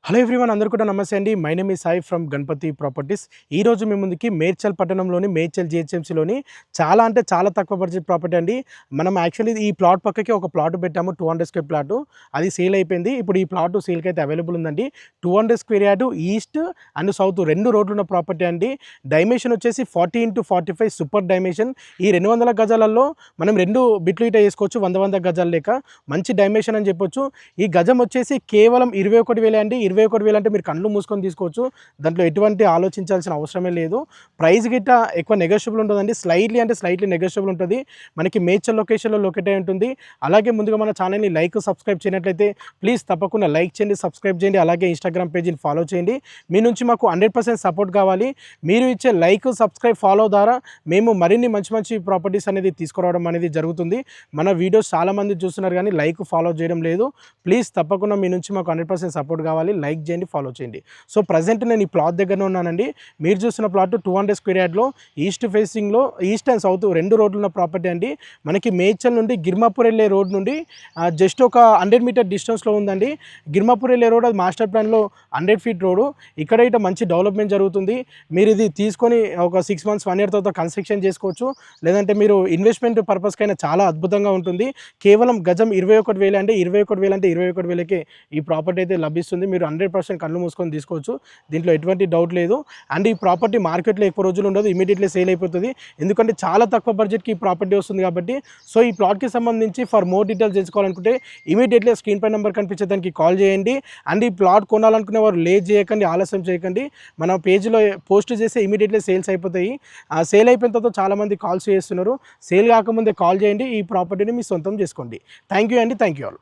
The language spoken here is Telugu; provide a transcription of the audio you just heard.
హలో ఎవ్రీవన్, అందరూ కూడా నమస్తే అండి. My name is Sai from Ganapati properties. ఈరోజు మీ ముందుకి మేడ్చల్ పట్టణంలోని మేడ్చల్ జిహెచ్ఎంసీలోని చాలా అంటే చాలా తక్కువ బడ్జెట్ ప్రాపర్టీ అండి. మనం యాక్చువల్లీ ఈ ప్లాట్ పక్కకి ఒక ప్లాట్ పెట్టాము, 200 స్క్వేర్ ప్లాట్. అది సేల్ అయిపోయింది. ఇప్పుడు ఈ ప్లాట్ సేల్కి అయితే అవైలబుల్ ఉందండి. 200 square yard, east and south రెండు రోడ్లు ఉన్న ప్రాపర్టీ అండి. డైమెన్షన్ వచ్చేసి 40x45 సూపర్ డైమెన్షన్. ఈ 200 గజాలలో మనం రెండు బిట్లు ఇట వేసుకోవచ్చు, 100 గజాల లేక మంచి డైమెన్షన్ అని చెప్పొచ్చు. ఈ గజం వచ్చేసి కేవలం 21,000 అండి. 21,000 అంటే మీరు కళ్ళు మూసుకొని తీసుకోవచ్చు. దాంట్లో ఎటువంటి ఆలోచించాల్సిన అవసరమే లేదు. ప్రైస్ గిట్ట ఎక్కువ నెగోషియబుల్ ఉంటుందండి. స్లైట్లీ నెగోషియబుల్ ఉంటుంది. మనకి మేడ్చల్ లొకేషన్లో లొకేట్ అయి ఉంటుంది. అలాగే ముందుగా మన ఛానల్ని సబ్స్క్రైబ్ చేయనట్లయితే ప్లీజ్ తప్పకుండా లైక్ చేయండి, సబ్స్క్రైబ్ చేయండి. అలాగే ఇన్స్టాగ్రామ్ పేజీని ఫాలో చేయండి. మీ నుంచి మాకు 100% సపోర్ట్ కావాలి. మీరు ఇచ్చే సబ్స్క్రైబ్, ఫాలో ద్వారా మేము మరిన్ని మంచి ప్రాపర్టీస్ అనేది తీసుకురావడం అనేది జరుగుతుంది. మన వీడియోస్ చాలామంది చూస్తున్నారు కానీ ఫాలో చేయడం లేదు. ప్లీజ్ తప్పకుండా మీ నుంచి మాకు 100% సపోర్ట్ కావాలి. లైక్ చేయండి, ఫాలో చేయండి. సో ప్రజెంట్ నేను ఈ ప్లాట్ దగ్గరనే ఉన్నానండి. మీరు చూస్తున్న ప్లాట్ 200 స్క్వేర్ యార్డ్లో ఈస్ట్ ఫేసింగ్లో ఈస్ట్ అండ్ సౌత్ రెండు రోడ్లు ఉన్న ప్రాపర్టీ అండి. మనకి మేడ్చల్ నుండి గిర్మాపూర్ వెళ్ళే రోడ్ నుండి జస్ట్ ఒక 100 మీటర్ డిస్టెన్స్లో ఉందండి. గిర్మాపూర్ వెళ్ళే రోడ్ అది మాస్టర్ ప్లాన్లో 100 ఫీట్ రోడ్. ఇక్కడ ఇట మంచి డెవలప్మెంట్ జరుగుతుంది. మీరు ఇది తీసుకొని ఒక 6 months 1 year తర్వాత కన్స్ట్రక్షన్ చేసుకోవచ్చు. లేదంటే మీరు ఇన్వెస్ట్మెంట్ పర్పస్కైనా చాలా అద్భుతంగా ఉంటుంది. కేవలం గజం 21,000 అంటే 21,000 అంటే 21,000కే ఈ ప్రాపర్టీ అయితే లభిస్తుంది. మీరు 100% కళ్ళు మూసుకొని తీసుకోవచ్చు. దీంట్లో ఎటువంటి డౌట్ లేదు. అండ్ ఈ ప్రాపర్టీ మార్కెట్లో ఎక్కువ రోజులు ఉండదు, ఇమీడియట్లీ సేల్ అయిపోతుంది. ఎందుకంటే చాలా తక్కువ బడ్జెట్కి ఈ ప్రాపర్టీ వస్తుంది కాబట్టి. సో ఈ ప్లాట్కి సంబంధించి ఫర్ మోర్ డీటెయిల్స్ తెలుసుకోవాలనుకుంటే ఇమీడియట్లీ స్క్రీన్ పై నెంబర్ కనిపించే దానికి కాల్ చేయండి. అండ్ ఈ ప్లాట్ కొనాలనుకునే వారు లేట్ చేయకండి, ఆలస్యం చేయకండి. మన పేజ్లో పోస్ట్ చేస్తే ఇమీడియట్లీ సేల్స్ అయిపోతాయి. సేల్ అయిపోయిన తర్వాత చాలామంది కాల్స్ చేస్తున్నారు. సేల్ కాకముందే కాల్ చేయండి, ఈ ప్రాపర్టీని మీ సొంతం చేసుకోండి. థ్యాంక్ యూ అండి, థ్యాంక్ యూ ఆల్.